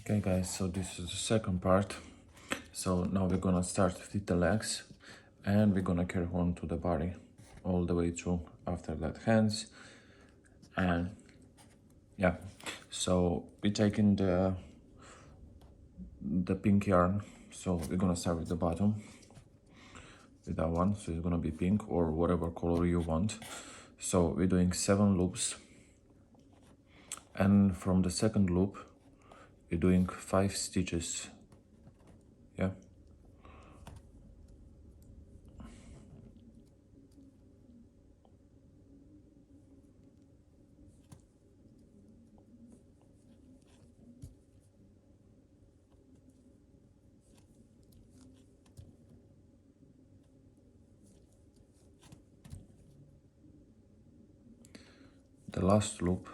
Okay guys, so this is the second part. So now we're gonna start with the legs and we're gonna carry on to the body all the way through. After that, hands. And yeah, so we're taking the pink yarn. So we're gonna start with the bottom with that one. So it's gonna be pink or whatever color you want. So we're doing 7 loops, and from the second loop we're doing 5 stitches. Yeah, the last loop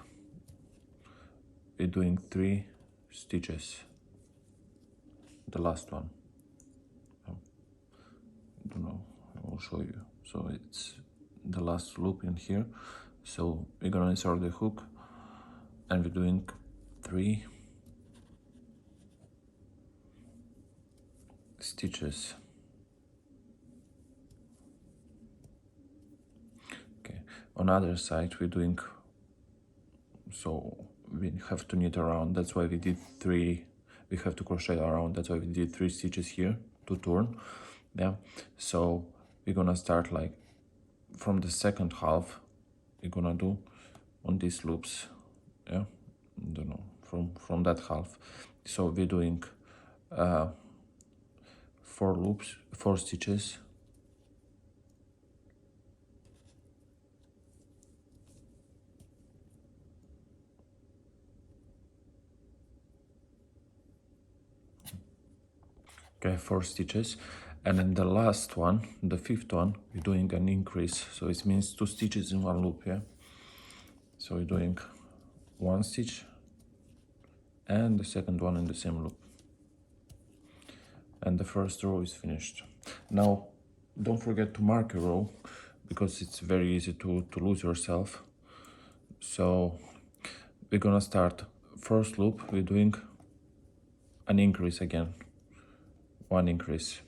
we're doing 3 stitches. The last one, I don't know, I will show you. So it's the last loop in here. So we're gonna insert the hook and we're doing 3 stitches. Okay, on other side we're doing, so we have to knit around, that's why we did 3, we have to crochet around, that's why we did 3 stitches here to turn. Yeah, so we're gonna start like from the second half. We're gonna do on these loops, yeah, I don't know, from that half. So we're doing 4 loops, 4 stitches, okay, 4 stitches, and then the last one, the 5th one, we're doing an increase, so it means 2 stitches in 1 loop. Yeah, so we're doing 1 stitch and the second one in the same loop, and the first row is finished. Now don't forget to mark a row, because it's very easy to lose yourself. So we're gonna start first loop, we're doing an increase again, 1 increase,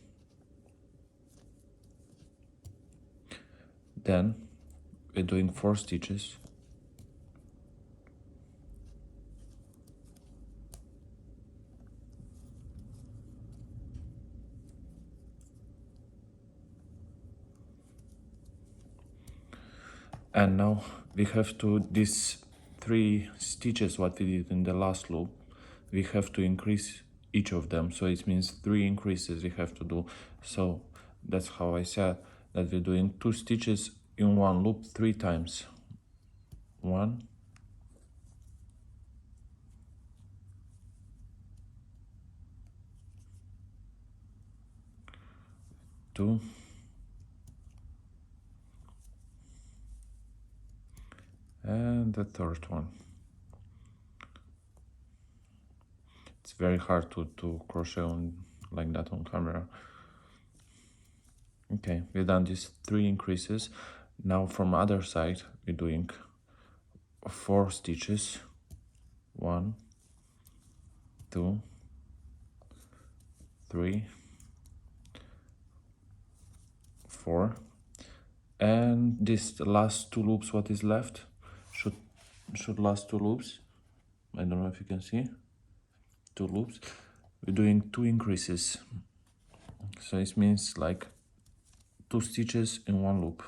then we're doing 4 stitches, and now we have to, these 3 stitches what we did in the last loop, we have to increase each of them, so it means 3 increases we have to do. So that's how I said that we're doing 2 stitches in 1 loop 3 times. 1, 2, and the third one. It's very hard to crochet on like that on camera. Okay, we've done these 3 increases. Now from other side we're doing 4 stitches, 1, 2, 3, 4, and this last 2 loops what is left should last 2 loops. I don't know if you can see 2 loops. We're doing 2 increases, so it means like 2 stitches in 1 loop,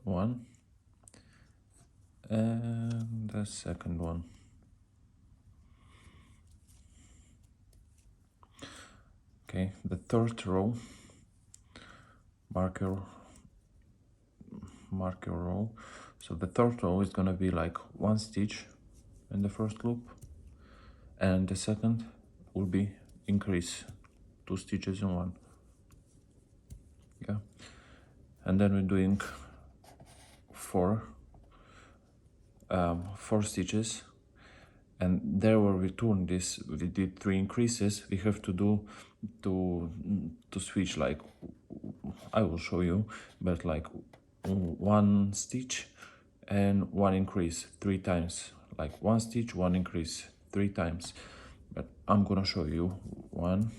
1, and the second one. Okay, the third row, mark your row. So the third row is gonna be like 1 stitch in the first loop, and the second will be increase, 2 stitches in 1. Yeah, and then we're doing 4 stitches, and there where we turn this, we did 3 increases, we have to do to switch, like I will show you, but like 1 stitch and 1 increase 3 times, like one stitch, one increase, 3 times. But I'm gonna show you 1,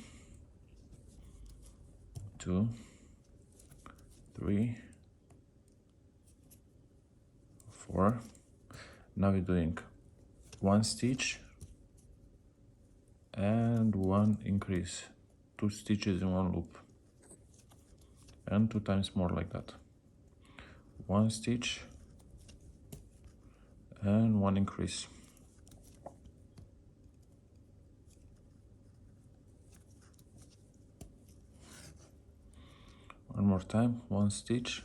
2, 3, 4. Now we're doing one stitch and one increase, 2 stitches in one loop, and 2 times more like that. One stitch and one increase. One more time, one stitch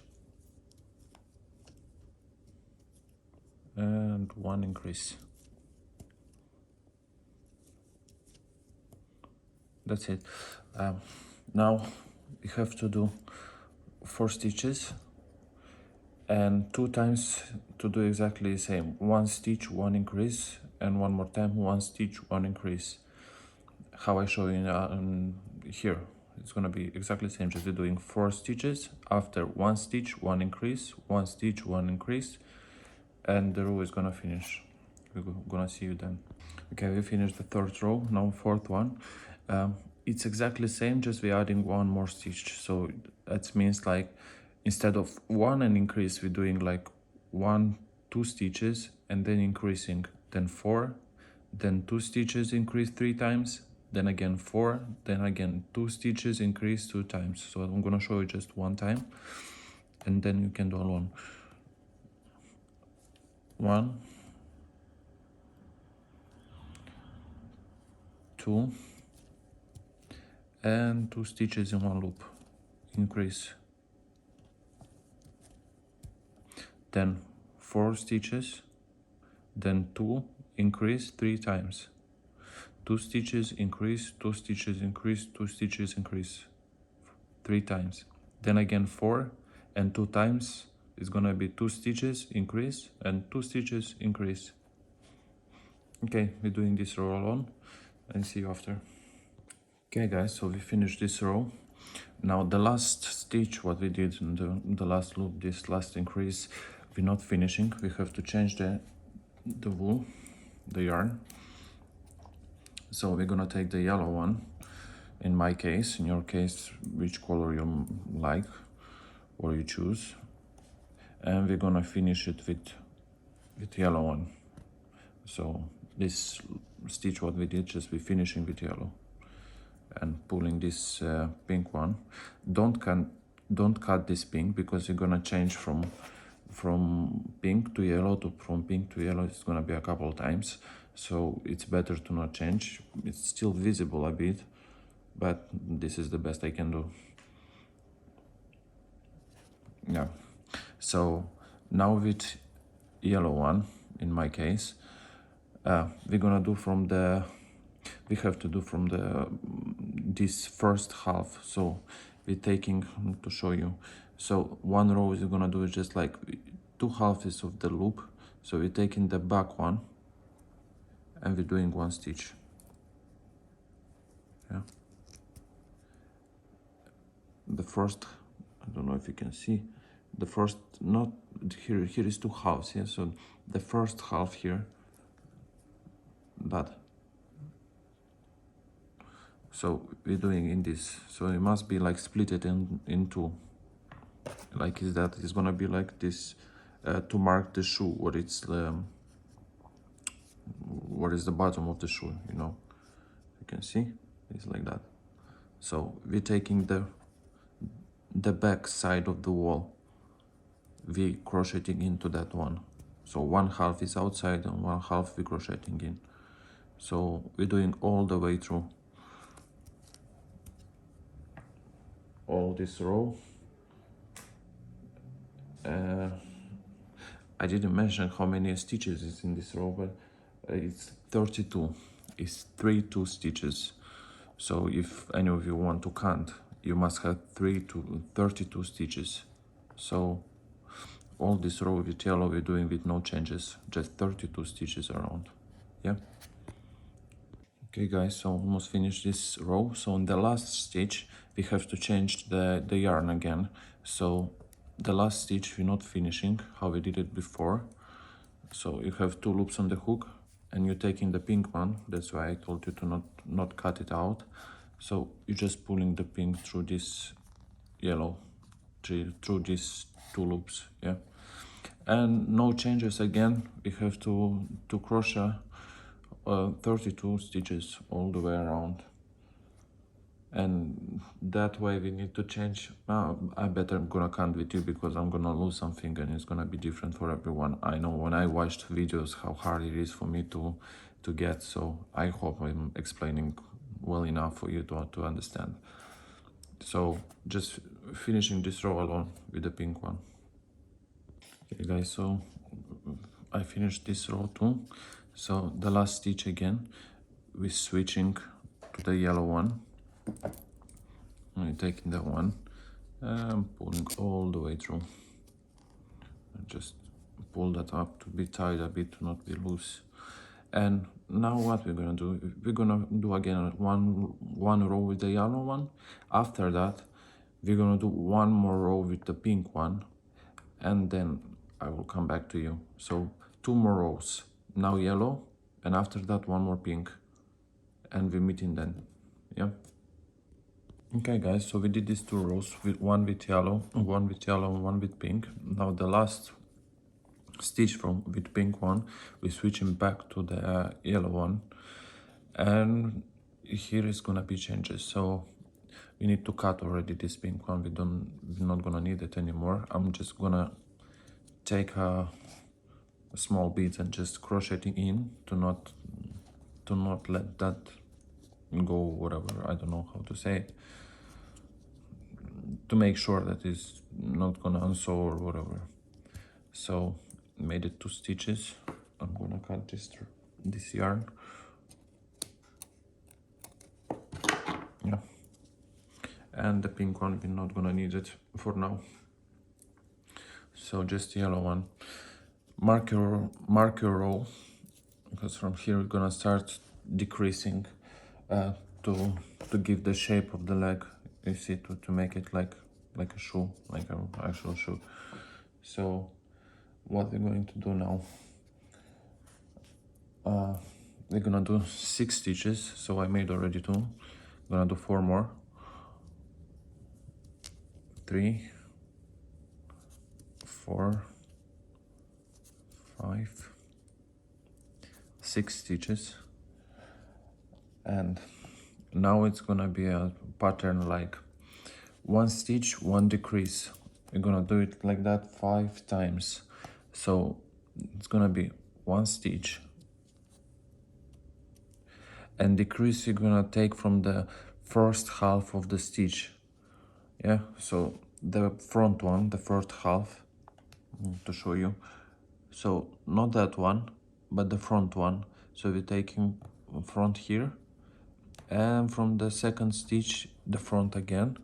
and one increase. That's it. Now we have to do 4 stitches and 2 times to do exactly the same. One stitch, one increase, and one more time, one stitch, one increase. How I show you here. It's gonna be exactly the same, just we're doing 4 stitches. After one stitch, one increase, one stitch, one increase, and the row is gonna finish. We're gonna see you then. Okay, we finished the 3rd row, now 4th one. It's exactly the same, just we're adding one more stitch. So that means like instead of one and increase, we're doing like 1, 2 stitches and then increasing, then 4, then 2 stitches increase 3 times, then again 4, then again 2 stitches increase 2 times. So I'm gonna show you just one time and then you can do alone. 1, 2, and 2 stitches in one loop, increase, then 4 stitches, then 2, increase 3 times, 2 stitches, increase, 2 stitches, increase, 2 stitches, increase 3 times, then again 4, and 2 times is gonna be 2 stitches, increase, and 2 stitches, increase. Okay, we're doing this row alone and see you after. Okay guys, so we finished this row. Now the last stitch, what we did in the last loop, this last increase, we're not finishing. We have to change the wool, the yarn. So we're gonna take the yellow one, in my case, in your case, which color you like or you choose. And we're gonna finish it with yellow one. So this stitch, what we did, just be finishing with yellow and pulling this pink one. Don't cut this pink, because you're gonna change from pink to yellow to from pink to yellow. It's gonna be a couple times, so it's better to not change. It's still visible a bit, but this is the best I can do. Yeah, so now with yellow one, in my case, we're gonna do from the, we have to do from the this first half. So we're taking, to show you, so one row is gonna do just like 2 halves of the loop. So we're taking the back one and we're doing 1 stitch. Yeah, the first, I don't know if you can see, the first, not here, here is 2 halves. Yeah, so the first half here, that. So we're doing in this, so it must be like split it in two, like is that is gonna be like this, to mark the shoe, what it's what is the bottom of the shoe, you know, you can see it's like that. So we're taking the back side of the wall, we crocheting into that one. So 1 half is outside and 1 half we crocheting in. So we're doing all the way through all this row. I didn't mention how many stitches is in this row, but it's 32. It's 32 stitches. So if any of you want to count, you must have 32 stitches. So all this row with yellow we're doing with no changes, just 32 stitches around. Yeah. Okay guys, so almost finished this row. So in the last stitch we have to change the yarn again. So the last stitch we're not finishing how we did it before. So you have 2 loops on the hook, and you're taking the pink one. That's why I told you to not cut it out. So you're just pulling the pink through this yellow, through these 2 loops, yeah. And no changes again. We have to crochet 32 stitches all the way around, and that way we need to change. I better gonna count with you because I'm gonna lose something and it's gonna be different for everyone. I know when I watched videos how hard it is for me to get, so I hope I'm explaining well enough for you to understand. So just finishing this row alone with the pink one. Okay guys, so I finished this row too. So the last stitch again, we're switching to the yellow one. I'm taking that one and pulling all the way through. And just pull that up to be tight a bit, to not be loose. And now what we're gonna do, we're gonna do again one row with the yellow one. After that, we're gonna do one more row with the pink one, and then I will come back to you. So 2 more rows, now yellow, and after that 1 more pink, and we're meeting then, yeah. Okay guys, so we did these 2 rows, with one with yellow, and one with pink. Now the last stitch from with pink one, we're switching back to the yellow one, and here is gonna be changes. So we need to cut already this pink one. We're not gonna need it anymore. I'm just gonna take a small beads and just crocheting in to not let that go, whatever, I don't know how to say it, to make sure that it's not gonna unsew or whatever. So made it 2 stitches. I'm gonna cut this yarn, yeah, and the pink one we're not gonna need it for now. So just the yellow one. Mark your row, because from here we're gonna start decreasing to give the shape of the leg, you see, to make it like a shoe, like an actual shoe. So what we're going to do now, we're gonna do 6 stitches. So I made already 2. I'm gonna do 4 more. 3, 4, 5, 6 stitches. And now it's gonna be a pattern like 1 stitch, 1 decrease. We're gonna do it like that 5 times. So it's gonna be 1 stitch, and decrease you're gonna take from the first half of the stitch, yeah. So the front one, the first half, to show you. So not that one, but the front one. So we're taking front here, and from the second stitch the front again,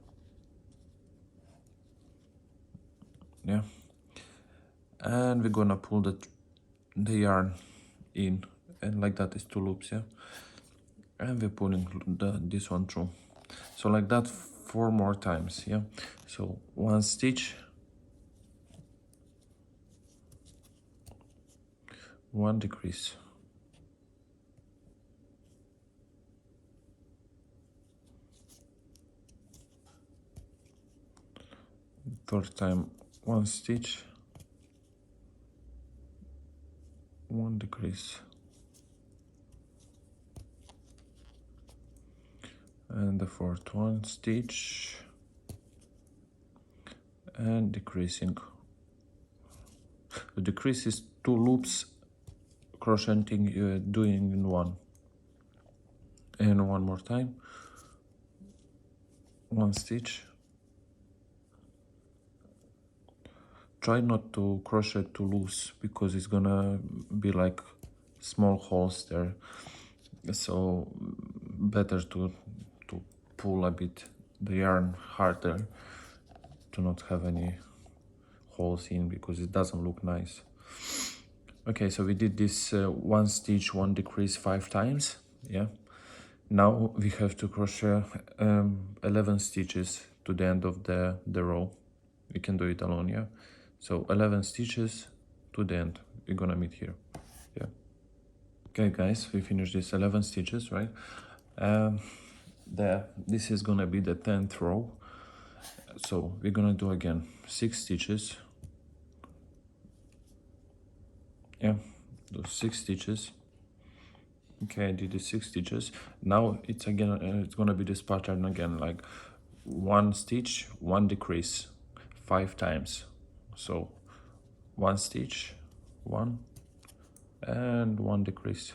yeah. And we're gonna pull the yarn in, and like that is 2 loops, yeah. And we're pulling this one through. So like that 4 more times, yeah. So 1 stitch, 1 decrease, third time 1 stitch, 1 decrease, and the fourth 1 stitch and decreasing. The decrease is 2 loops crocheting, doing in one. And 1 more time, 1 stitch. Try not to crochet too loose, because it's gonna be like small holes there. So better to pull a bit the yarn harder, to not have any holes in, because it doesn't look nice. Okay, so we did this 1 stitch, 1 decrease 5 times, yeah. Now we have to crochet 11 stitches to the end of the row. We can do it alone, yeah. So 11 stitches to the end. we're gonna meet here. Yeah. Okay guys, we finished this 11 stitches, right? um this is gonna be the 10th row, so we're gonna do again 6 stitches. Yeah, do 6 stitches. Okay, I did the 6 stitches. Now it's again it's gonna be this pattern again, like 1 stitch, 1 decrease 5 times. So 1 stitch, 1, and 1 decrease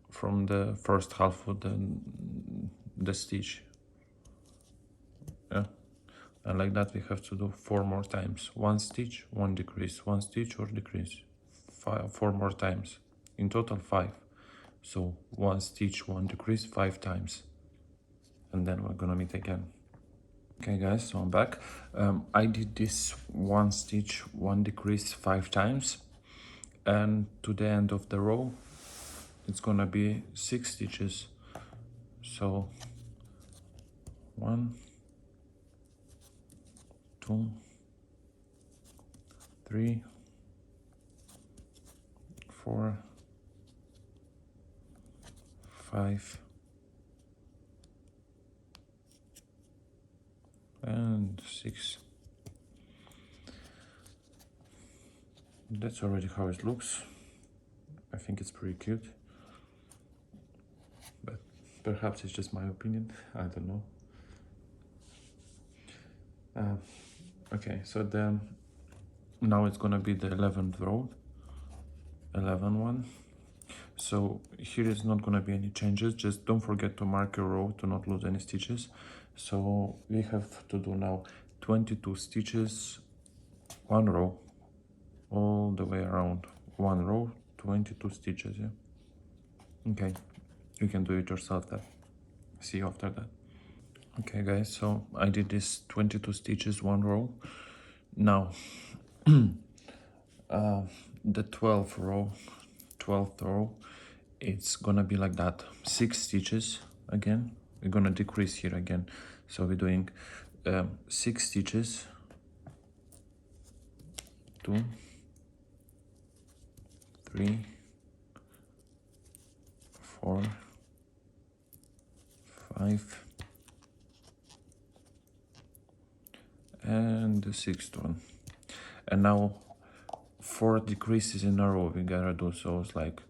from the first half of the stitch. Yeah, and like that we have to do 4 more times. 1 stitch, 1 decrease, 1 stitch or decrease, 4 more times, in total 5. So 1 stitch, 1 decrease 5 times, and then we're gonna meet again. Okay guys, so I'm back. I did this 1 stitch, 1 decrease 5 times, and to the end of the row it's gonna be 6 stitches. So 1, 2, 3, 4, 5, and 6. That's already how it looks. I think it's pretty cute, but perhaps it's just my opinion, I don't know. Okay, so then now it's gonna be the 11th row, 11 one. So here is not gonna be any changes, just don't forget to mark your row to not lose any stitches. So we have to do now 22 stitches, 1 row, all the way around, 1 row, 22 stitches. Yeah, okay, you can do it yourself. That, see you after that. Okay guys, so I did this 22 stitches, 1 row. Now the 12th row, it's gonna be like that, 6 stitches again. We're gonna decrease here again, so we're doing 6 stitches, 2, 3, 4, 5, and the 6th one. And now 4 decreases in a row we gotta do. So it's like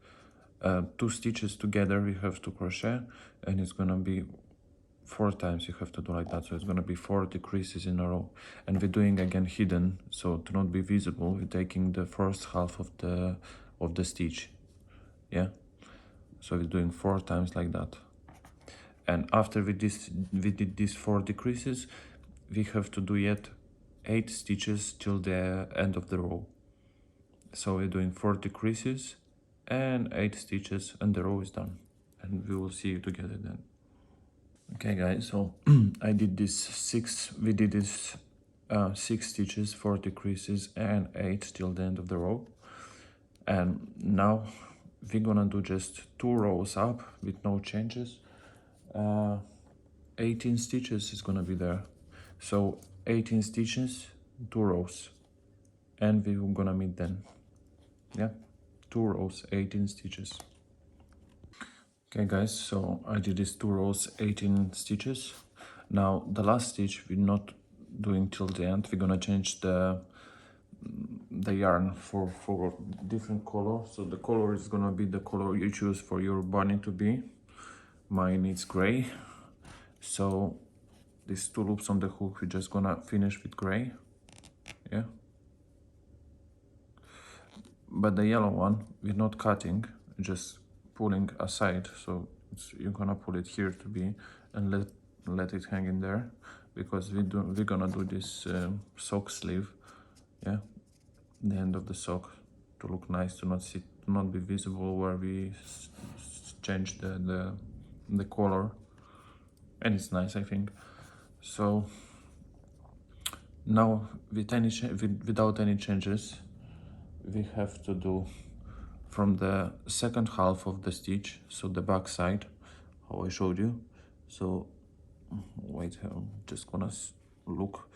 2 stitches together we have to crochet, and it's gonna be 4 times you have to do like that. So it's gonna be 4 decreases in a row, and we're doing again hidden, so to not be visible we're taking the first half of the stitch. Yeah, so we're doing 4 times like that. And after we did these 4 decreases, we have to do yet 8 stitches till the end of the row. So we're doing 4 decreases and 8 stitches, and the row is done, and we will see you together then. Okay guys, so I did this 6 stitches, 4 decreases and 8 till the end of the row. And now we're gonna do just 2 rows up with no changes. 18 stitches is gonna be there, so 18 stitches, 2 rows, and we're gonna meet then. Yeah, 2 rows, 18 stitches. Okay guys, so I did these 2 rows, 18 stitches. Now the last stitch we're not doing till the end. We're gonna change the yarn for different color. So the color is gonna be the color you choose for your bunny to be. Mine is gray, so these 2 loops on the hook we're just gonna finish with gray. Yeah, but the yellow one we're not cutting, just pulling aside. So you're gonna pull it here to be, and let it hang in there, because we're gonna do this sock sleeve. Yeah, the end of the sock, to look nice, to not be visible where we change the color, and it's nice, I think. So now without any changes, we have to do from the second half of the stitch, so the back side, how I showed you. So wait, I'm just gonna look.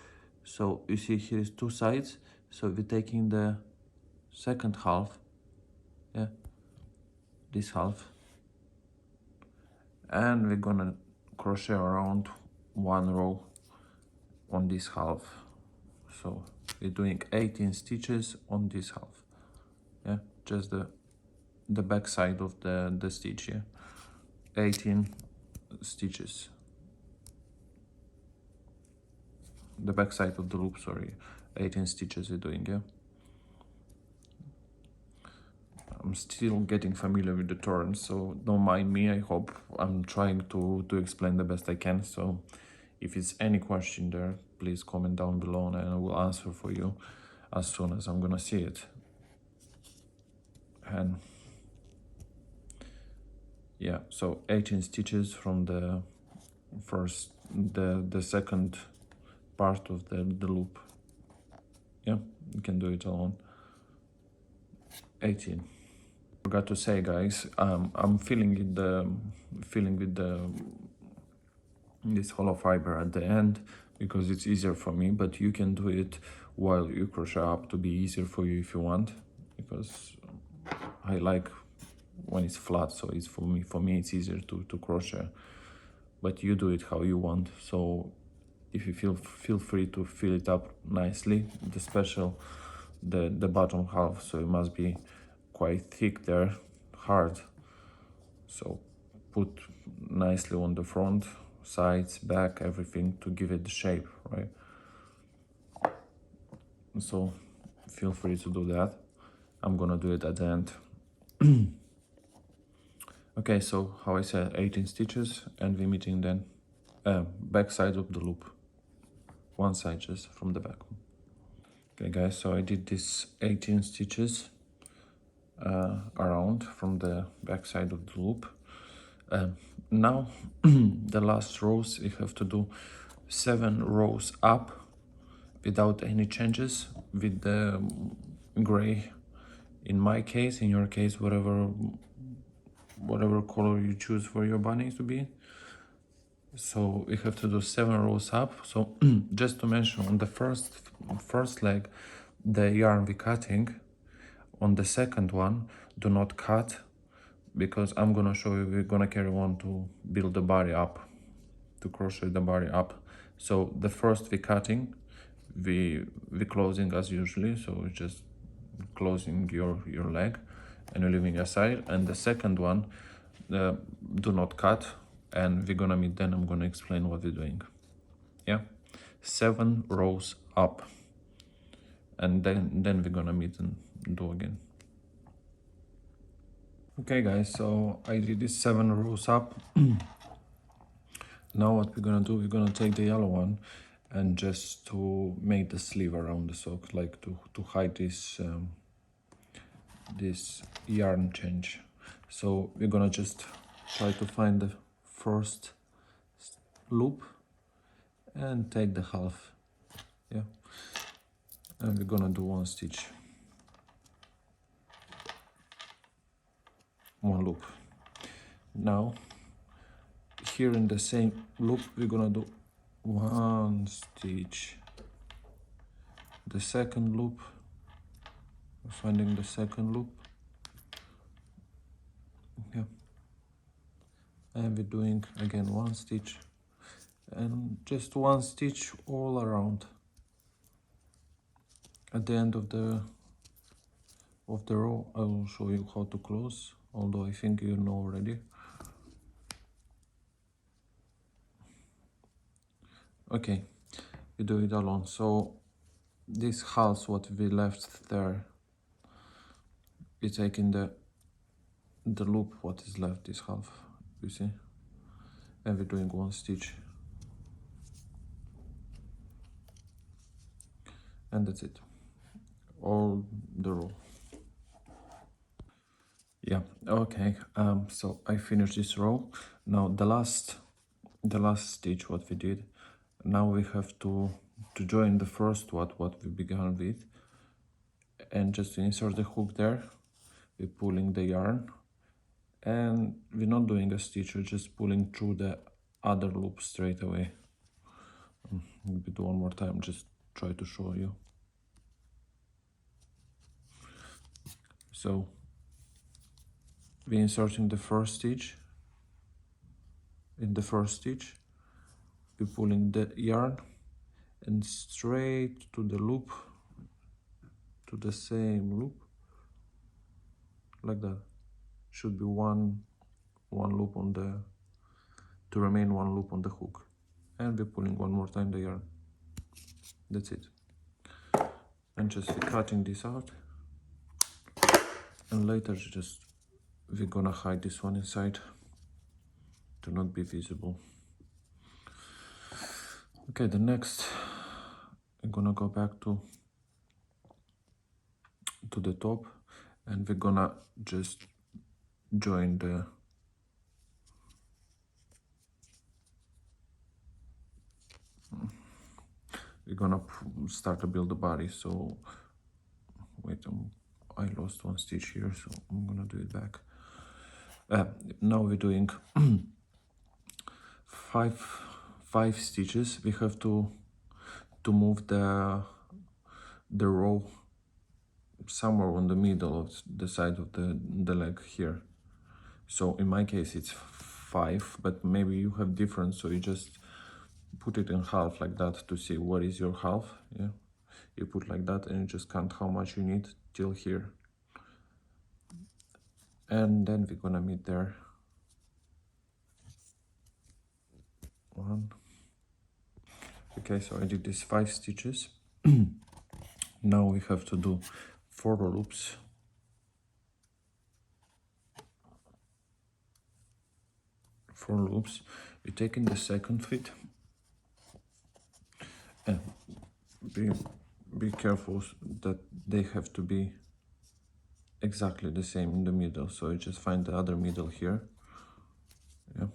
So you see here is 2 sides, So we're taking the second half, yeah, this half, and we're gonna crochet around one row on this half. So we're doing 18 stitches on this half, yeah, just the back side of the stitch, yeah, 18 stitches, the back side of the loop, sorry, 18 stitches we're doing, yeah. I'm still getting familiar with the turns, so don't mind me. I hope I'm trying to explain the best I can. So if it's any question there, please comment down below and I will answer for you as soon as I'm gonna see it. And yeah, so 18 stitches from the second part of the loop. Yeah, you can do it alone. 18. Forgot to say, guys, I'm filling with this hollow fiber at the end because it's easier for me, but you can do it while you crochet up to be easier for you if you want, because I like when it's flat, so it's for me it's easier to crochet, but you do it how you want. So if you feel free to fill it up nicely, the bottom half, so it must be quite thick there, hard, so put nicely on the front, sides, back, everything to give it the shape, right? So feel free to do that. I'm gonna do it at the end. Okay, so how I said, 18 stitches, and we're meeting then back side of the loop, one side just from the back. Okay guys, so I did this 18 stitches around from the back side of the loop. Now the last rows, you have to do 7 rows up without any changes with the gray. In my case, in your case, whatever color you choose for your bunny to be. So we have to do 7 rows up. So just to mention, on the first leg, the yarn we're cutting, on the second one, do not cut, because I'm gonna show you, we're gonna carry on to build the body up, to crochet the body up. So the first we're cutting, we closing as usually, so it's just closing your leg and you're leaving aside. And the second one, do not cut, and we're gonna meet, then I'm gonna explain what we're doing. Yeah, 7 rows up, and then we're gonna meet and do again. Okay guys, so I did this 7 rows up. Now what we're gonna do, we're gonna take the yellow one and just to make the sleeve around the sock, like to hide this this yarn change. So we're gonna just try to find the first loop and take the half, yeah, and we're gonna do 1 stitch, 1 loop. Now here in the same loop, we're gonna do 1 stitch, the second loop, finding the second loop, yeah, and we're doing again 1 stitch and just 1 stitch all around. At the end of the row, I will show you how to close, although I think you know already. Okay, we do it alone. So this half, what we left there, we taking the loop, what is left, this half, you see, and we're doing 1 stitch, and that's it, all the row. Yeah, okay, so I finished this row. Now the last stitch what we did, now we have to join the first what we began with, and just to insert the hook there, we're pulling the yarn, and we're not doing a stitch, we're just pulling through the other loop straight away. We'll do one more time, just try to show you. So we inserting the first stitch. In the first stitch we pulling the yarn and straight to the loop, to the same loop, like that. Should be one loop on the, to remain one loop on the hook, and we're pulling one more time the yarn. That's it. And just cutting this out, and later just we're gonna hide this one inside to not be visible. Okay, the next I'm gonna go back to the top, and we're gonna just join the we're gonna start to build the body. So wait, I lost one stitch here, so I'm gonna do it back. Now we're doing five stitches. We have to move the row somewhere on the middle of the side of the leg here. So in my case it's 5, but maybe you have different, so you just put it in half like that to see what is your half. Yeah, you put like that and you just count how much you need till here, and then we're gonna meet there. 1. Okay, so I did these 5 stitches. Now we have to do 4 loops. 4 loops. We're taking the second feet, and be careful that they have to be exactly the same in the middle. So you just find the other middle here. Yeah.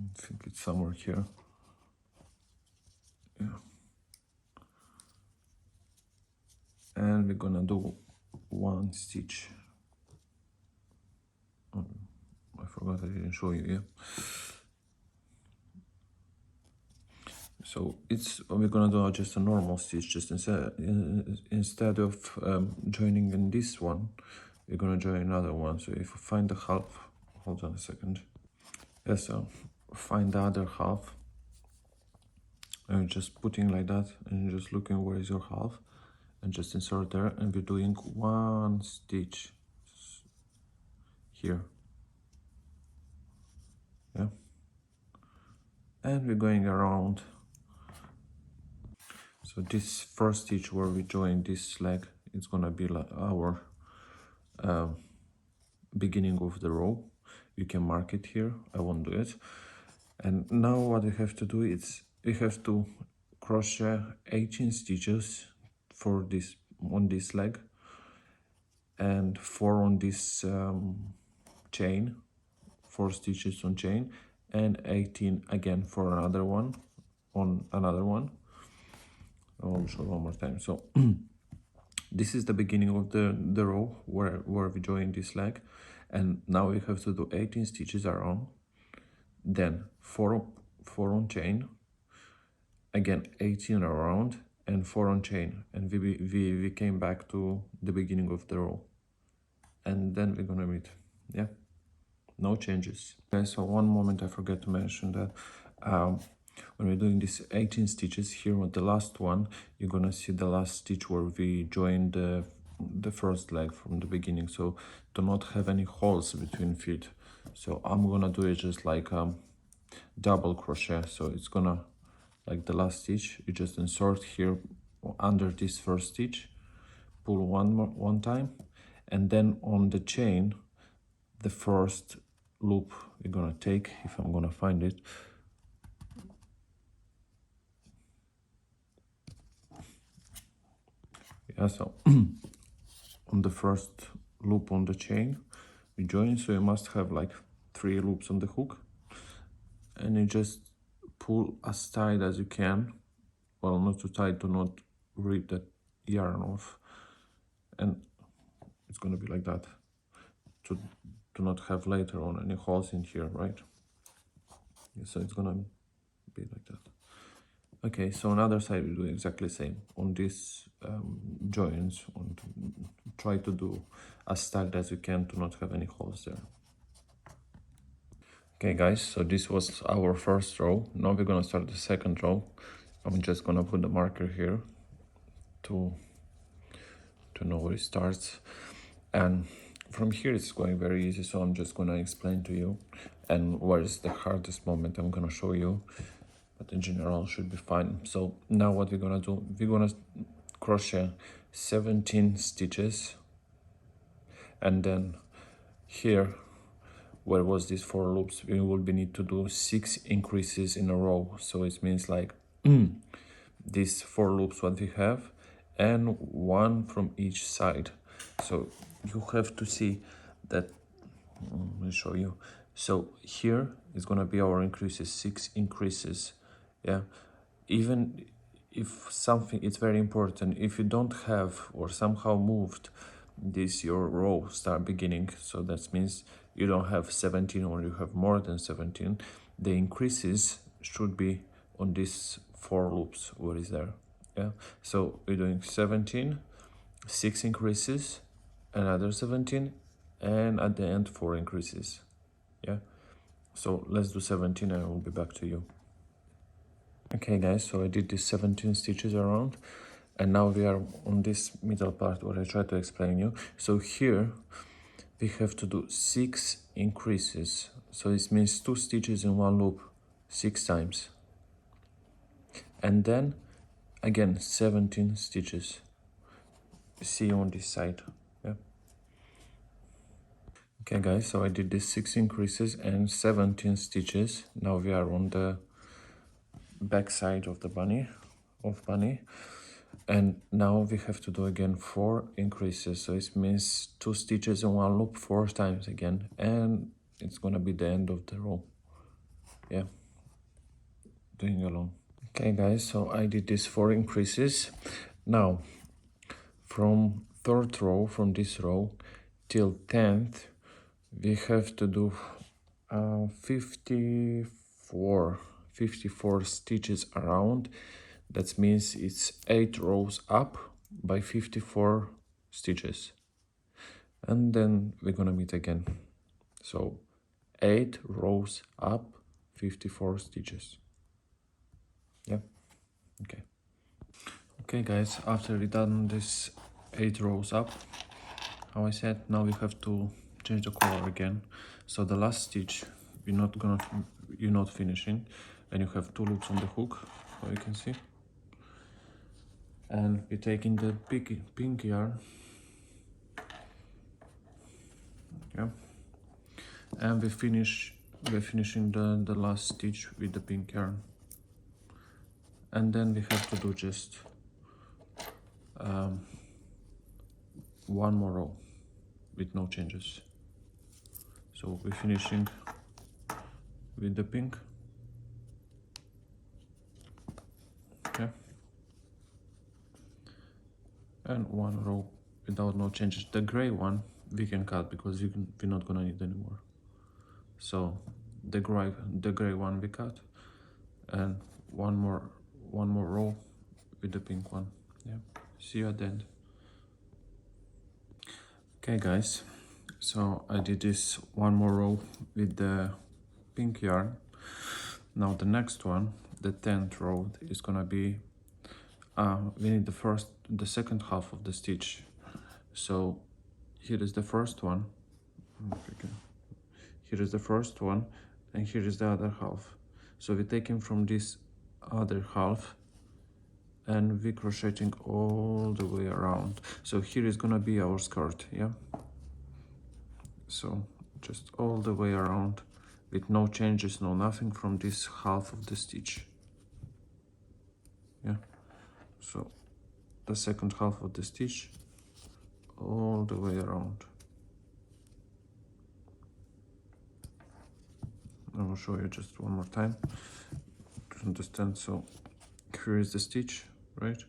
I think it's somewhere here. Yeah. And we're gonna do 1 stitch. Oh, I forgot I didn't show you. Yeah. So we're gonna do just a normal stitch. Just instead of joining in this one, we're gonna join another one. So if you find the half, hold on a second. Yeah, so find the other half, and you're just putting like that, and you're just looking where is your half, and just insert there, and we're doing 1 stitch here. Yeah, and we're going around. So this first stitch where we join this leg, it's gonna be like our beginning of the row. You can mark it here, I won't do it. And now what we have to do is we have to crochet 18 stitches for this on this leg, and 4 on this chain, 4 stitches on chain, and 18 again for another one on another one. I'll show one more time. So this is the beginning of the row where we join this leg, and now we have to do 18 stitches around, then 4 on chain, again 18 around, and 4 on chain, and we came back to the beginning of the row, and then we're gonna meet. Yeah, no changes. Okay, so one moment I forgot to mention that when we're doing these 18 stitches here on the last one, you're gonna see the last stitch where we joined the first leg from the beginning, so do not have any holes between feet. So I'm gonna do it just like double crochet. So it's gonna, like the last stitch, you just insert here under this first stitch, pull one time, and then on the chain, the first loop we're gonna take, if I'm gonna find it, yeah, so on the first loop on the chain we join, so you must have like 3 loops on the hook, and you just pull as tight as you can, well, not too tight to not rip that yarn off, and it's gonna be like that to not have later on any holes in here, right? So it's gonna be like that. Okay, so on the other side we do exactly the same on these joints, and try to do as tight as you can to not have any holes there. Okay guys, so this was our first row. Now we're gonna start the second row. I'm just gonna put the marker here to know where it starts, and from here it's going very easy, so I'm just gonna explain to you, and where is the hardest moment I'm gonna show you, but in general should be fine. So now what we're gonna do, we're gonna crochet 17 stitches, and then here where was this 4 loops, we will be need to do 6 increases in a row. So it means like these 4 loops what we have, and 1 from each side. So you have to see that, let me show you. So here is gonna be our increases, 6 increases. Yeah, even if something, it's very important, if you don't have or somehow moved this your row start beginning, so that means you don't have 17 or you have more than 17, the increases should be on these 4 loops what is there. Yeah, so we're doing 17, 6 increases, another 17, and at the end 4 increases. Yeah, so let's do 17 and I will be back to you. Okay guys, so I did these 17 stitches around, and now we are on this middle part where I try to explain you. So here we have to do 6 increases, so this means 2 stitches in 1 loop 6 times, and then again 17 stitches. See on this side. Yeah. Okay guys, so I did these 6 increases and 17 stitches. Now we are on the back side of the bunny, and now we have to do again 4 increases, so it means 2 stitches in 1 loop 4 times again, and it's gonna be the end of the row. Yeah, doing along. Okay guys, so I did these 4 increases. Now from 3rd row, from this row till 10th, we have to do 54 stitches around. That means it's 8 rows up by 54 stitches, and then we're gonna meet again. So 8 rows up, 54 stitches. Yeah, okay. Okay guys, after we done this 8 rows up, how I said, now we have to change the color again. So the last stitch you're not finishing, and you have 2 loops on the hook, so you can see, and we're taking the pink yarn, yeah, and we're finishing the last stitch with the pink yarn, and then we have to do just 1 more row with no changes. So we're finishing with the pink, okay, and 1 row without no changes. The gray one we can cut because we're not gonna need anymore. So the gray one we cut, and one more row with the pink one. Yeah, see you at the end. Okay guys, so I did this 1 more row with the pink yarn. Now the next one, the 10th row, is gonna be we need the second half of the stitch. So here is the first one, here is the first one, and here is the other half. So we're taking from this other half and we're crocheting all the way around. So here is gonna be our skirt, yeah, so just all the way around with no changes, no nothing from this half of the stitch. Yeah, so the second half of the stitch all the way around. I will show you just one more time to understand. So here is the stitch, right?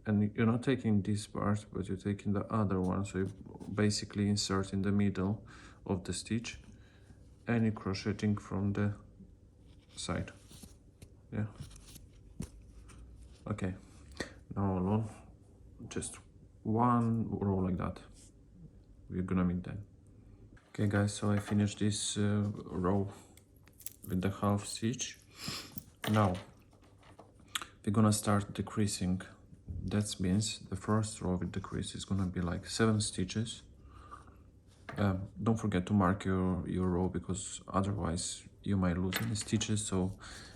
And you're not taking this part, but you're taking the other one, so you basically insert in the middle of the stitch, and you're crocheting from the side. Yeah. Okay. Now alone, just one row like that. We're gonna meet then. Okay guys, so I finished this row with the half stitch. Now we're gonna start decreasing. That means the first row with decrease is gonna be like 7 stitches. Don't forget to mark your row, because otherwise you might lose any stitches, so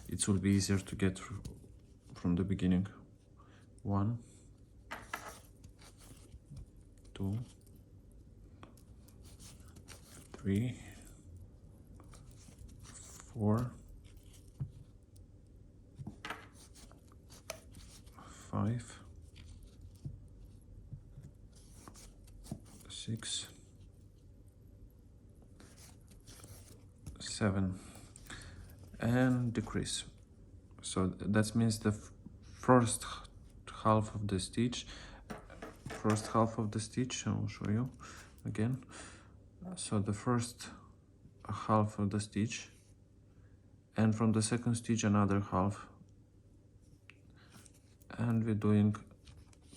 it will be easier to get from the beginning. 1, 2, 3, 4, 5, 6, 7, and decrease. So that means the first half of the stitch, I will show you again. So the first half of the stitch, and from the second stitch another half, and we're doing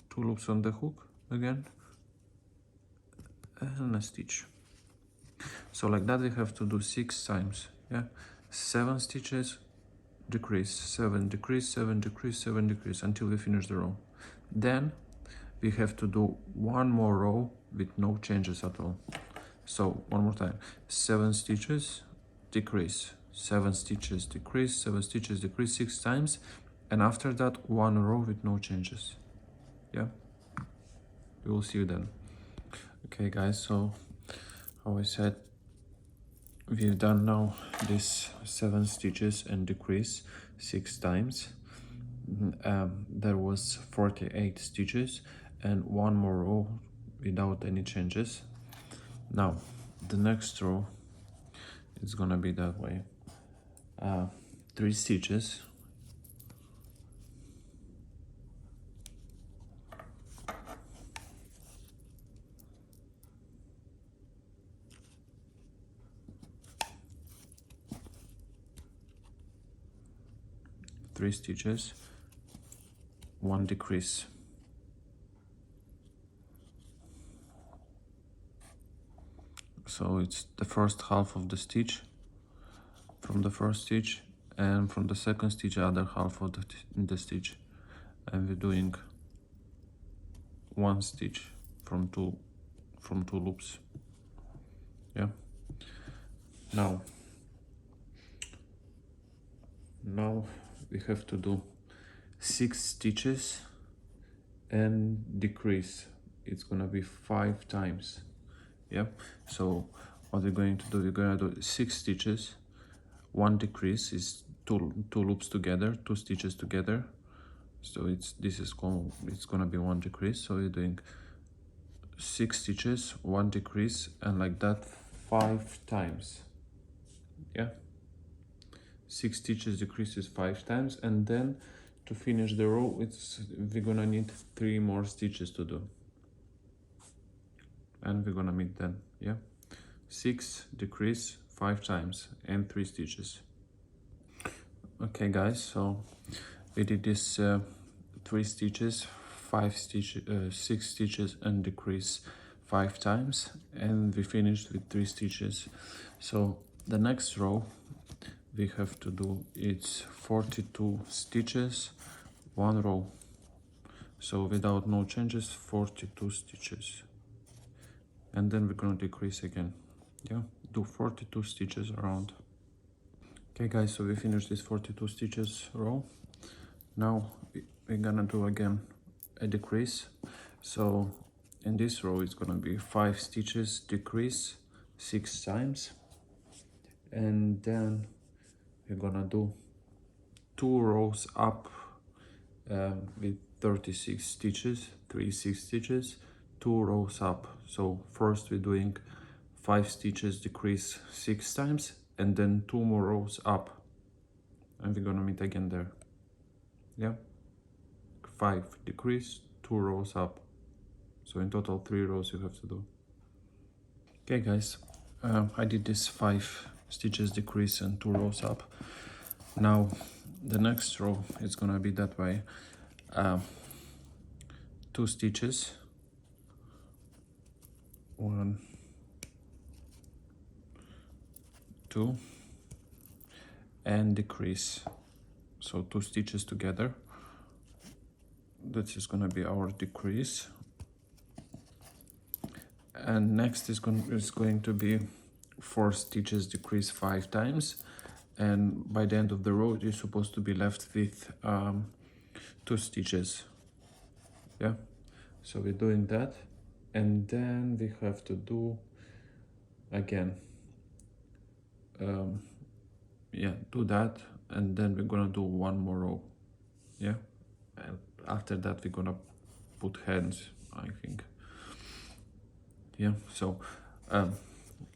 2 loops on the hook again and a stitch. So like that we have to do 6 times. Yeah, 7 stitches, decrease, 7 decrease, 7 decrease, 7 decrease, until we finish the row. Then we have to do one more row with no changes at all. So one more time, 7 stitches, decrease, 7 stitches, decrease, 7 stitches, decrease 6 times, and after that one row with no changes. Yeah, we will see you then. Okay guys, so how I said, we've done now this 7 stitches and decrease 6 times. There was 48 stitches and one more row without any changes. Now the next row is gonna be that way. 3 stitches, three stitches, one decrease, so it's the first half of the stitch from the first stitch, and from the second stitch other half of the stitch, and we're doing 1 stitch from two loops. Yeah, now we have to do 6 stitches and decrease. It's gonna be 5 times. Yeah, so what we're going to do, we're gonna do 6 stitches, 1 decrease, is two loops together, 2 stitches together, so it's gonna be 1 decrease. So we're doing 6 stitches, 1 decrease, and like that 5 times. Yeah, 6 stitches, decreases 5 times, and then to finish the row we're gonna need 3 more stitches to do, and we're gonna meet then. Yeah, 6 decrease 5 times and 3 stitches. Okay guys, so we did this 3 stitches, 5 stitches, 6 stitches and decrease 5 times, and we finished with 3 stitches. So the next row we have to do, it's 42 stitches, 1 row, so without no changes, 42 stitches, and then we're gonna decrease again. Yeah, do 42 stitches around. Okay guys, so we finished this 42 stitches row. Now we're gonna do again a decrease. So in this row it's gonna be 5 stitches, decrease 6 times, and then we're gonna do 2 rows up with 36 stitches, 36 stitches, 2 rows up. So first we're doing 5 stitches, decrease 6 times, and then 2 more rows up, and we're gonna meet again there. Yeah, 5 decrease, 2 rows up, so in total 3 rows you have to do. Okay guys, I did this 5 stitches decrease and 2 rows up. Now the next row is gonna be that way. 2 stitches, 1, 2, and decrease. So 2 stitches together. That is gonna be our decrease. And next is going to be 4 stitches, decrease 5 times, and by the end of the row you're supposed to be left with 2 stitches. Yeah, so we're doing that, and then we have to do again yeah, do that, and then we're gonna do 1 more row. Yeah, and after that we're gonna put hands, I think. Yeah, so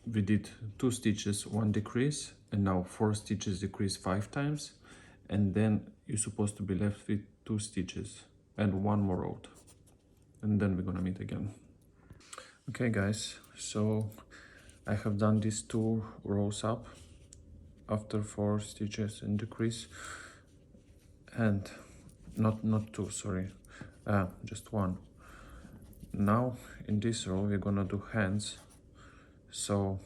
we did 2 stitches, 1 decrease, and now 4 stitches, decrease 5 times, and then you're supposed to be left with 2 stitches and 1 more row, and then we're gonna meet again. Okay guys, so I have done these 2 rows up after 4 stitches and decrease, and not 2, sorry, just 1. Now in this row we're gonna do hands. So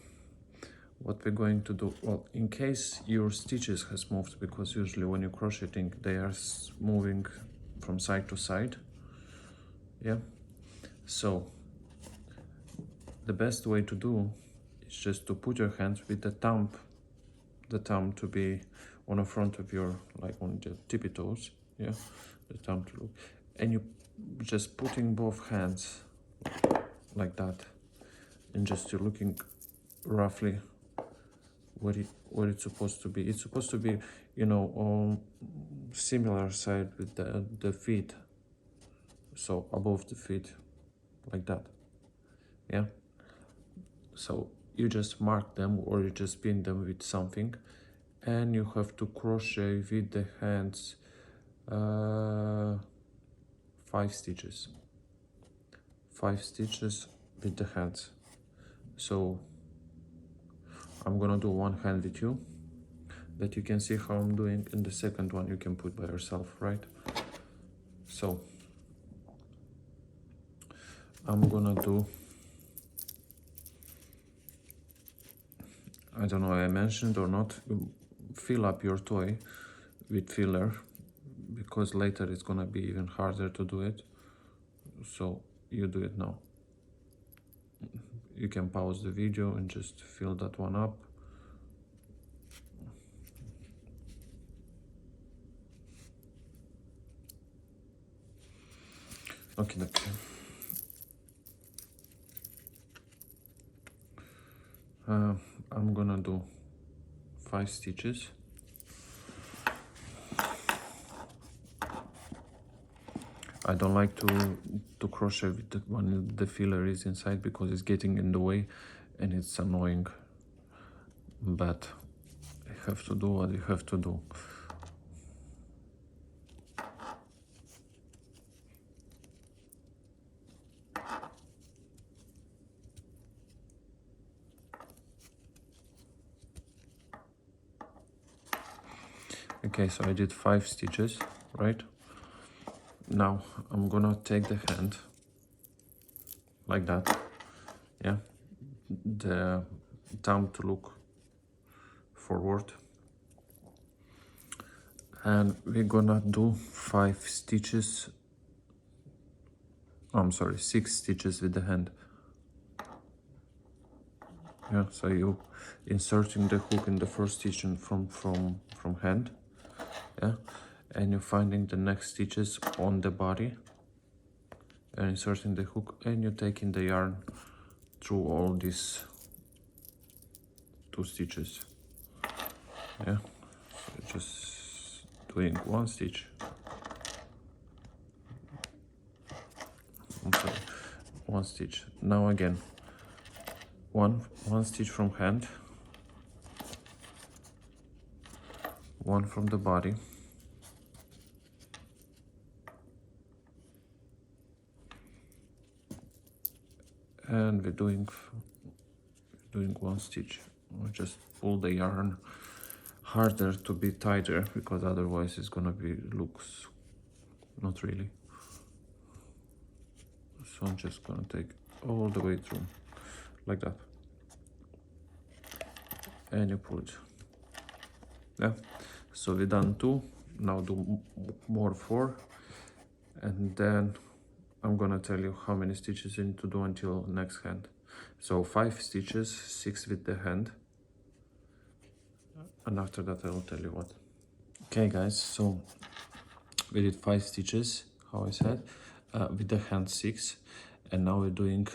what we're going to do, well, in case your stitches has moved, because usually when you're crocheting they are moving from side to side, yeah, so the best way to do is just to put your hands with the thumb to be on the front of your, like on the tippy toes, yeah, the thumb to look, and you just putting both hands like that, and just you're looking roughly what it's supposed to be. It's supposed to be, you know, on similar side with the feet, so above the feet, like that, yeah. So you just mark them, or you just pin them with something, and you have to crochet with the hands 5 stitches, 5 stitches with the hands. So I'm gonna do one hand with you, that you can see how I'm doing, and the second one you can put by yourself, right? So I'm gonna do, I don't know if I mentioned or not, fill up your toy with filler, because later it's gonna be even harder to do it. So you do it now. You can pause the video and just fill that one up. Okay. I'm gonna do 5 stitches. I don't like to crochet with when the filler is inside, because it's getting in the way and it's annoying, but I have to do what you have to do. Okay, so I did 5 stitches, right? Now I'm gonna take the hand like that, yeah, the thumb to look forward, and we're gonna do 5 stitches, I'm sorry, 6 stitches with the hand. Yeah, so you inserting the hook in the first stitch from hand, yeah, and you're finding the next stitches on the body and inserting the hook, and you're taking the yarn through all these 2 stitches, yeah. So just doing 1 stitch, I'm sorry, 1 stitch. Now again, one stitch from hand, 1 from the body, and we're doing 1 stitch. We just pull the yarn harder to be tighter, because otherwise it's gonna be looks not really. So I'm just gonna take all the way through like that, and you pull it. Yeah, so we done 2, now do more 4, and then I'm gonna tell you how many stitches you need to do until next hand. So 5 stitches, 6 with the hand, and after that I will tell you what. Okay guys, so we did 5 stitches, how I said, with the hand 6, and now we're doing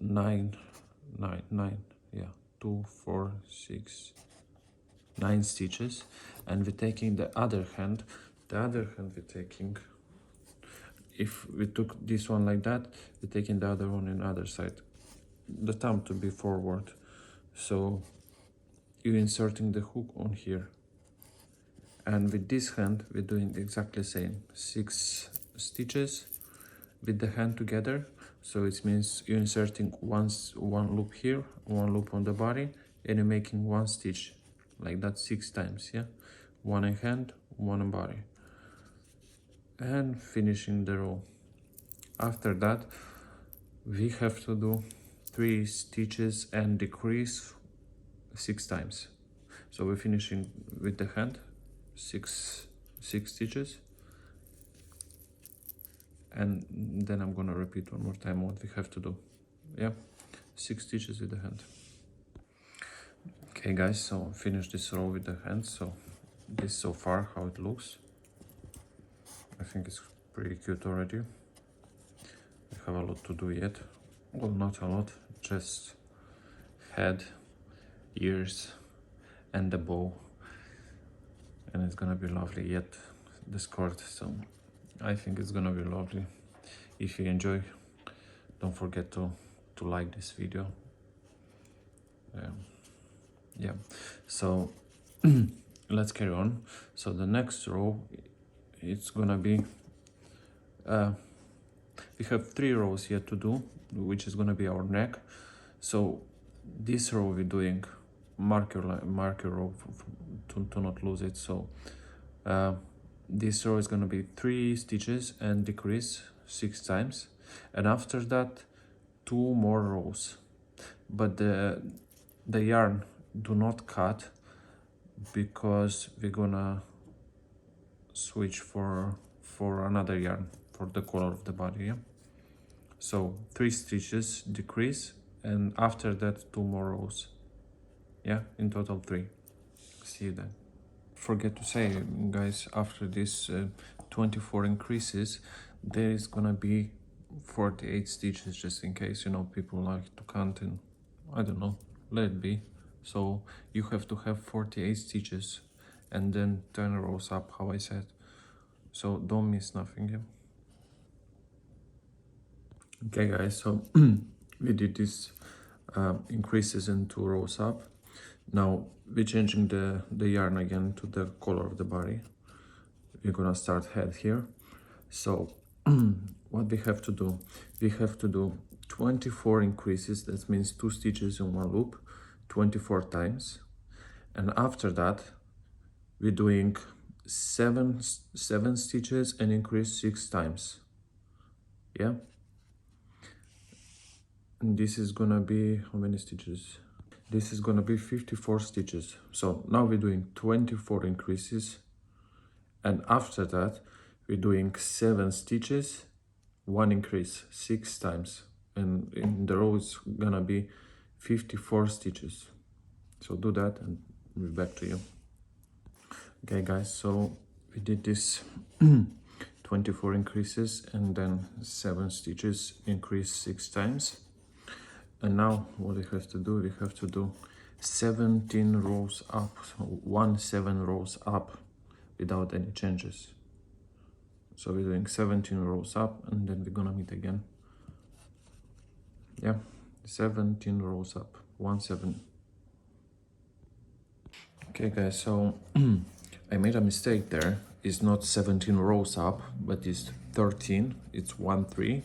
9, yeah, 2, 4, 6, 9 stitches, and we're taking the other hand we're taking, if we took this one like that, we're taking the other one in the other side, the thumb to be forward, so you're inserting the hook on here, and with this hand we're doing exactly the same, 6 stitches with the hand together, so it means you're inserting one loop here, one loop on the body, and you're making 1 stitch like that 6 times, yeah, 1 in hand, 1 in body, and finishing the row. After that we have to do 3 stitches and decrease 6 times. So we're finishing with the hand 6 stitches, and then I'm gonna repeat one more time what we have to do. Yeah, 6 stitches with the hand. Okay guys, so finish this row with the hand. So this so far how it looks. I think it's pretty cute already. We have a lot to do yet. Well, not a lot, just head, ears, and the bow, and it's gonna be lovely. Yet the skirt, so I think it's gonna be lovely. If you enjoy, don't forget to like this video. Yeah, so let's carry on. So the next row, it's gonna be we have 3 rows yet to do, which is gonna be our neck. So this row we're doing marker row to not lose it. So this row is gonna be 3 stitches and decrease 6 times, and after that 2 more rows, but the yarn do not cut, because we're gonna switch for another yarn for the color of the body. Yeah, so 3 stitches decrease, and after that 2 more rows. Yeah, in total 3. See you then. Forget to say, guys, after this 24 increases, there is gonna be 48 stitches, just in case, you know, people like to count, and I don't know, let it be. So you have to have 48 stitches and then 10 rows up, how I said, so don't miss nothing. Yeah. Okay guys, so we did this increases in 2 rows up. Now we're changing the yarn again to the color of the body. We're gonna start head here. So what we have to do, we have to do 24 increases, that means 2 stitches in 1 loop 24 times, and after that we're doing 7 stitches and increase 6 times. Yeah, and this is gonna be how many stitches? This is gonna be 54 stitches. So now we're doing 24 increases, and after that we're doing 7 stitches, 1 increase 6 times, and in the row it's gonna be 54 stitches. So do that and we'll be back to you. Okay guys, so we did this 24 increases and then 7 stitches, increase 6 times. And now what we have to do, we have to do 17 rows up, so 7 rows up without any changes. So we're doing 17 rows up, and then we're gonna meet again. Yeah, 17 rows up, 7. Okay guys, so I made a mistake there. It's not 17 rows up, but it's 13, it's 1-3.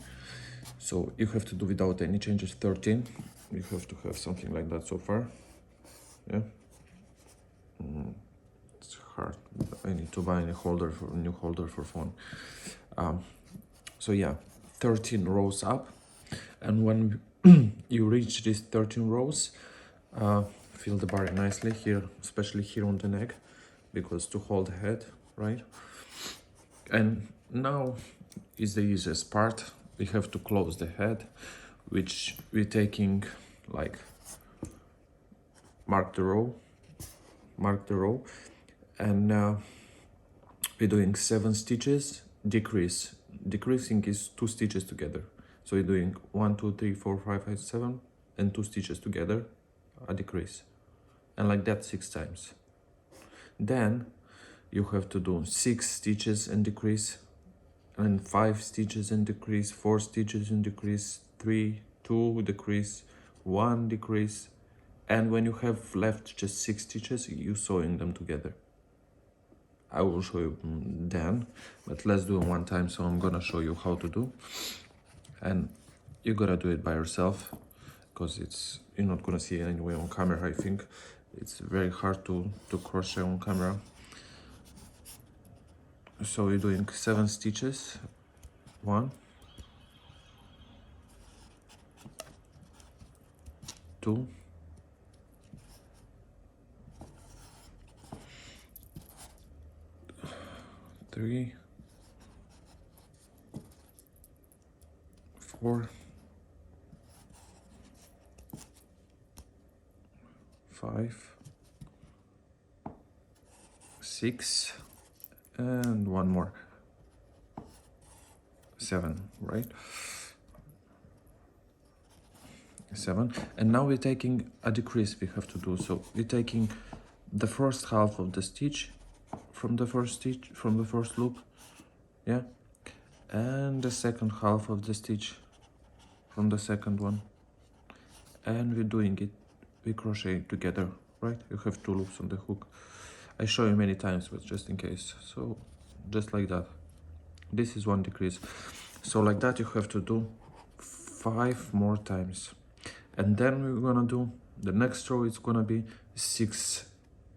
So you have to do without any changes 13. You have to have something like that so far. Yeah. It's hard. I need to buy a new holder for phone. So yeah, 13 rows up, and when you reach these 13 rows, fill the bark nicely here, especially here on the neck, because to hold the head, right? And now is the easiest part. We have to close the head, which we're taking like mark the row, and we're doing 7 stitches, decrease. Decreasing is 2 stitches together. So you're doing 1, 2, 3, 4, 5, 5, 7, and 2 stitches together, a decrease. And like that 6 times. Then you have to do 6 stitches and decrease, and 5 stitches and decrease, 4 stitches and decrease, 3, 2 decrease, 1 decrease, and when you have left just 6 stitches, you sewing them together. I will show you then, but let's do it one time. So I'm gonna show you how to do, and you gotta do it by yourself, because you're not gonna see it anyway on camera. I think it's very hard to crochet on camera. So you're doing 7 stitches, 1, 2, 3, 4, 5, 6, and one more, 7, right? 7. And now we're taking a decrease. We have to do so. We're taking the first half of the stitch from the first loop, yeah, and the second half of the stitch from the second one, and we're doing it, we crochet together, right? You have 2 loops on the hook. I show you many times, but just in case. So just like that. This is 1 decrease. So like that you have to do 5 more times, and then we're gonna do the next row. It's gonna be 6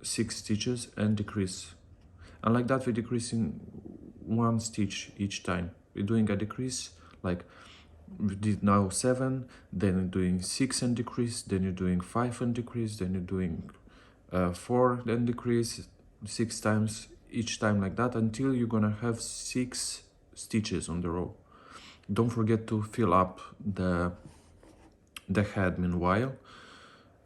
stitches and decrease, and like that we're decreasing 1 stitch each time. We're doing a decrease, like we did now 7, then you're doing 6 and decrease, then you're doing 5 and decrease, then you're doing 4 and decrease 6 times each time, like that, until you're gonna have 6 stitches on the row. Don't forget to fill up the head meanwhile.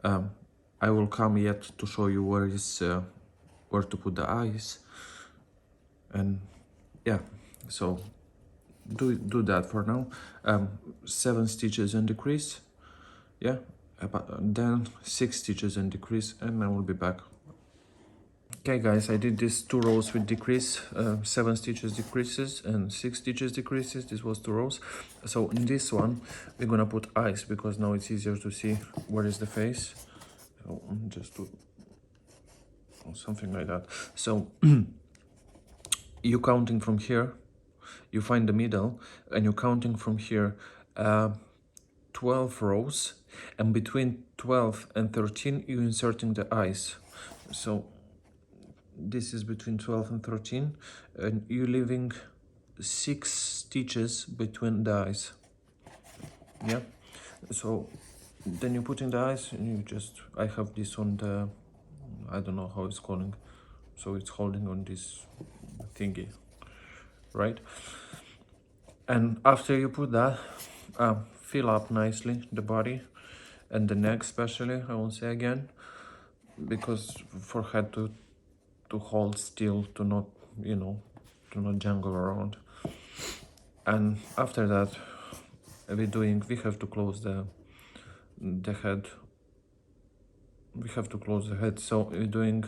I will come yet to show you where to put the eyes, and yeah, so do that for now. 7 stitches and decrease, yeah, then 6 stitches and decrease, and I will be back. Okay guys, I did these 2 rows with decrease, 7 stitches decreases and 6 stitches decreases. This was 2 rows. So in this one we're gonna put eyes, because now it's easier to see where is the face. So just do something like that. So you counting from here, you find the middle, and you're counting from here 12 rows, and between 12 and 13 you're inserting the eyes. So this is between 12 and 13, and you're leaving 6 stitches between the eyes, yeah. So then you're putting the eyes, and I have this on the, I don't know how it's calling, so it's holding on this thingy, right? And after you put that, fill up nicely the body and the neck, especially, I will say again, because for head to hold still, to not, to not jangle around. And after that we have to close the head. We have to close the head. So we're doing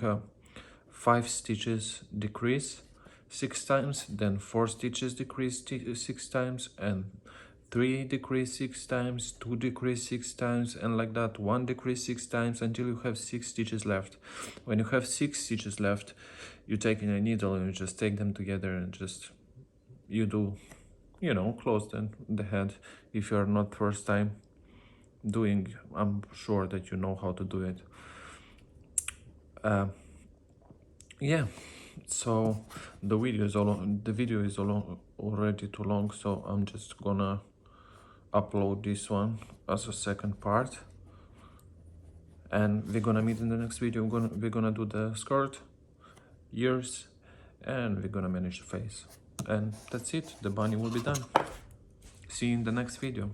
5 stitches decrease 6 times, then 4 stitches decrease 6 times, and 3 decrease 6 times, 2 decrease 6 times, and like that 1 decrease 6 times until you have 6 stitches left. When you have 6 stitches left, you take in a needle and you just take them together, and just you do, close the head. If you're not first time doing, I'm sure that you know how to do it. yeah, so the video is already too long, so I'm just gonna upload this one as a second part, and we're gonna meet in the next video. We're gonna do the skirt, ears, and we're gonna manage the face, and that's it. The bunny will be done. See you in the next video.